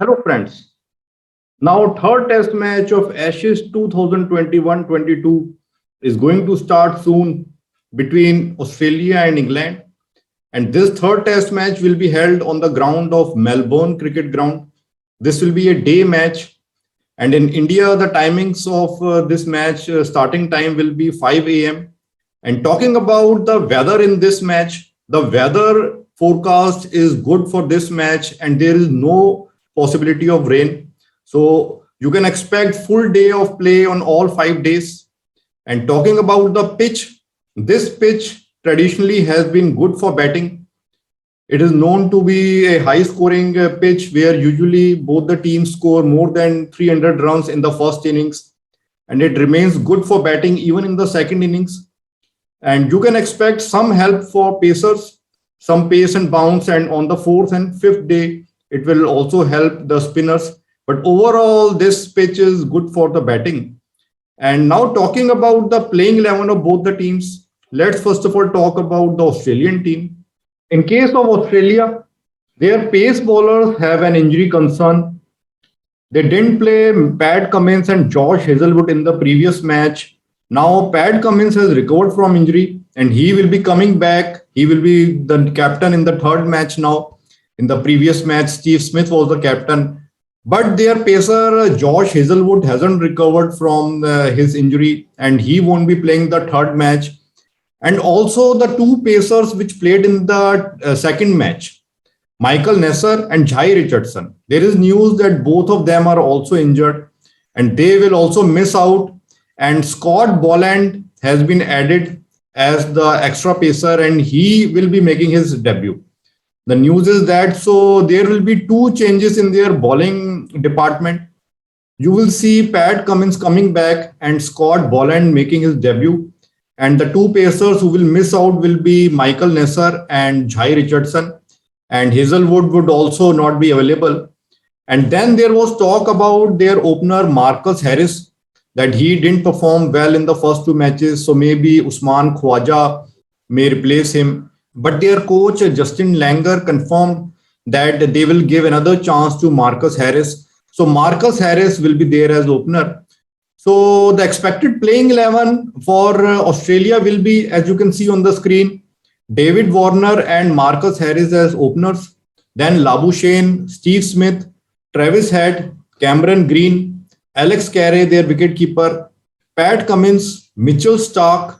Hello, friends. Now, third test match of Ashes 2021-22 is going to start soon between Australia and England. And this third test match will be held on the ground of Melbourne Cricket Ground. This will be a day match. And in India, the timings of this match starting time will be 5 a.m. And talking about the weather in this match, the weather forecast is good for this match, and there is no possibility of rain. So you can expect full day of play on all 5 days. And talking about the pitch, this pitch traditionally has been good for batting. It is known to be a high scoring pitch where usually both the teams score more than 300 runs in the first innings, and it remains good for batting even in the second innings. And you can expect some help for pacers, some pace and bounce, and on the fourth and fifth day, it will also help the spinners. But overall, this pitch is good for the batting. And now talking about the playing 11 of both the teams, let's first of all talk about the Australian team. In case of Australia, their pace bowlers have an injury concern. They didn't play Pat Cummins and Josh Hazelwood in the previous match. Now, Pat Cummins has recovered from injury and he will be coming back. He will be the captain in the third match now. In the previous match, Steve Smith was the captain. But their pacer, Josh Hazelwood, hasn't recovered from his injury and he won't be playing the third match. And also the two pacers which played in the second match, Michael Nesser and Jai Richardson. There is news that both of them are also injured and they will also miss out. And Scott Boland has been added as the extra pacer and he will be making his debut. The news is that so there will be two changes in their bowling department. You will see Pat Cummins coming back and Scott Boland making his debut. And the two pacers who will miss out will be Michael Nesser and Jai Richardson. And Hazelwood would also not be available. And then there was talk about their opener Marcus Harris, that he didn't perform well in the first two matches. So maybe Usman Khwaja may replace him. But their coach Justin Langer confirmed that they will give another chance to Marcus Harris. So Marcus Harris will be there as opener. So the expected playing 11 for Australia will be, as you can see on the screen, David Warner and Marcus Harris as openers. Then Labuschagne, Steve Smith, Travis Head, Cameron Green, Alex Carey, their wicketkeeper, Pat Cummins, Mitchell Starc,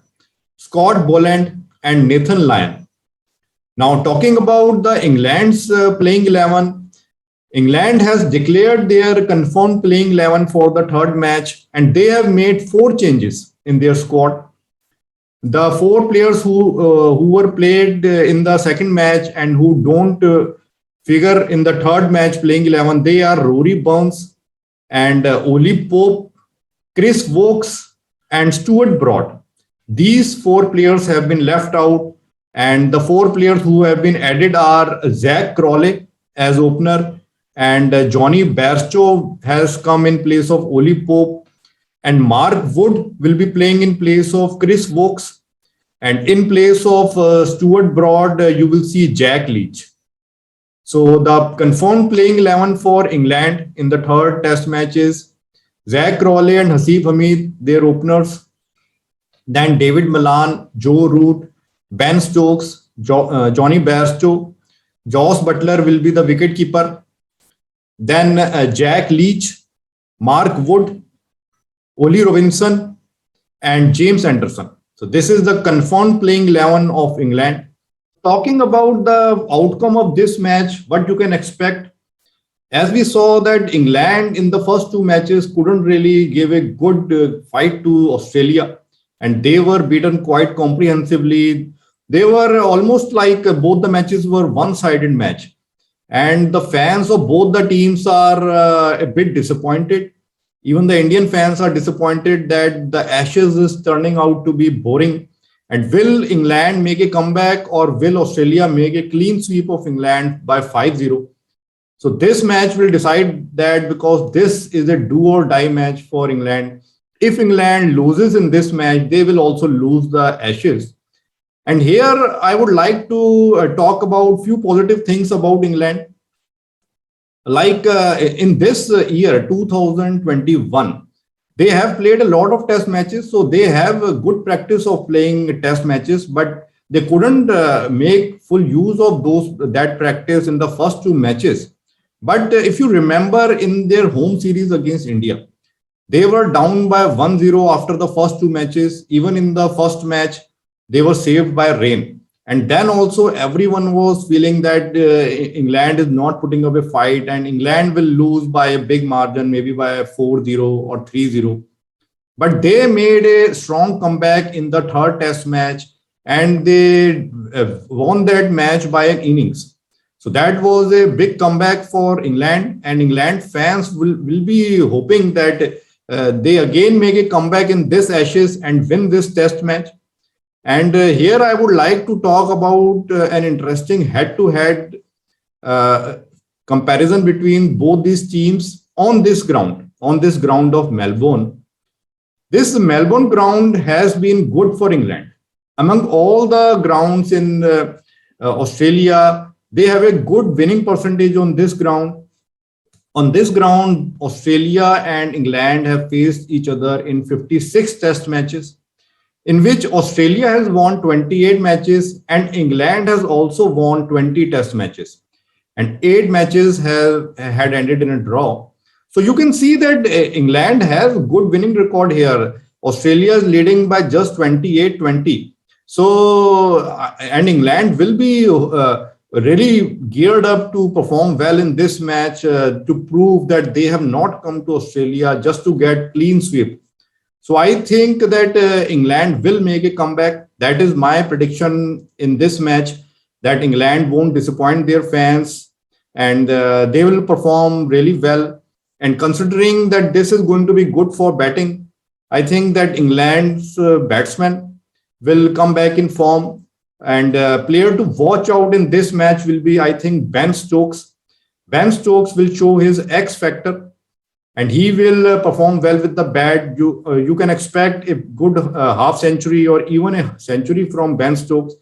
Scott Boland, and Nathan Lyon. Now, talking about the England's playing 11, England has declared their confirmed playing 11 for the third match, and they have made four changes in their squad. The four players who were played in the second match and who don't figure in the third match playing 11, they are Rory Burns and Oli Pope, Chris Wokes, and Stuart Broad. These four players have been left out, and the four players who have been added are Zach Crawley as opener, and Johnny Bairstow has come in place of Oli Pope, and Mark Wood will be playing in place of Chris Wokes, and in place of Stuart Broad, you will see Jack Leach. So the confirmed playing 11 for England in the third test match is Zach Crawley and Hasib Hamid, their openers. Then David Malan, Joe Root, Ben Stokes, Johnny Bairstow, Joss Butler will be the wicketkeeper. Then Jack Leach, Mark Wood, Oli Robinson, and James Anderson. So this is the confirmed playing 11 of England. Talking about the outcome of this match, what you can expect, as we saw that England in the first two matches couldn't really give a good fight to Australia, and they were beaten quite comprehensively. They were almost like both the matches were one-sided match, and the fans of both the teams are a bit disappointed. Even the Indian fans are disappointed that the Ashes is turning out to be boring. And will England make a comeback or will Australia make a clean sweep of England by 5-0? So this match will decide that, because this is a do or die match for England. If England loses in this match, they will also lose the Ashes. And here I would like to talk about few positive things about England. Like in this year 2021, they have played a lot of test matches, so they have a good practice of playing test matches, but they couldn't make full use of those that practice in the first two matches. But if you remember, in their home series against India, they were down by 1-0 after the first two matches. Even in the first match, they were saved by rain. And then also everyone was feeling that England is not putting up a fight and England will lose by a big margin, maybe by 4-0 or 3-0. But they made a strong comeback in the third test match and they won that match by an innings. So that was a big comeback for England, and England fans will be hoping that they again make a comeback in this Ashes and win this test match. And here I would like to talk about an interesting head-to-head uh, comparison between both these teams on this ground of Melbourne. This Melbourne ground has been good for England. Among all the grounds in Australia, they have a good winning percentage on this ground. On this ground, Australia and England have faced each other in 56 test matches, in which Australia has won 28 matches and England has also won 20 test matches. And 8 matches have had ended in a draw. So you can see that England has good winning record here. Australia is leading by just 28-20. So, and England will be really geared up to perform well in this match to prove that they have not come to Australia just to get clean sweep. So I think that England will make a comeback. That is my prediction in this match, that England won't disappoint their fans and they will perform really well. And considering that this is going to be good for batting, I think that England's batsmen will come back in form. And player to watch out in this match will be, I think, Ben Stokes. Ben Stokes will show his X factor and he will perform well with the bat. You can expect a good half century or even a century from Ben Stokes.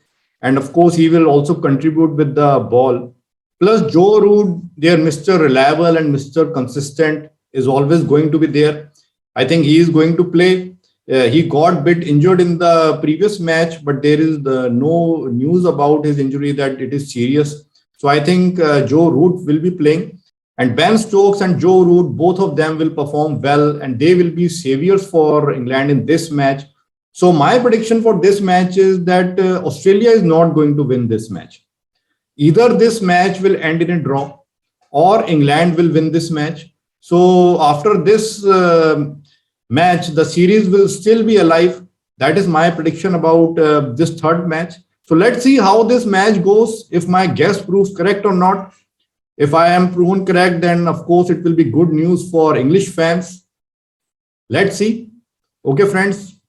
And of course, he will also contribute with the ball. Plus, Joe Root, their Mr. Reliable and Mr. Consistent, is always going to be there. I think he is going to play. He got bit injured in the previous match, but there is no news about his injury that it is serious. So I think Joe Root will be playing. And Ben Stokes and Joe Root, both of them will perform well and they will be saviors for England in this match. So my prediction for this match is that Australia is not going to win this match. Either this match will end in a draw or England will win this match. So after this match, the series will still be alive. That is my prediction about this third match. So let's see how this match goes, if my guess proves correct or not. If I am proven correct, then of course it will be good news for English fans. Let's see. Okay, friends.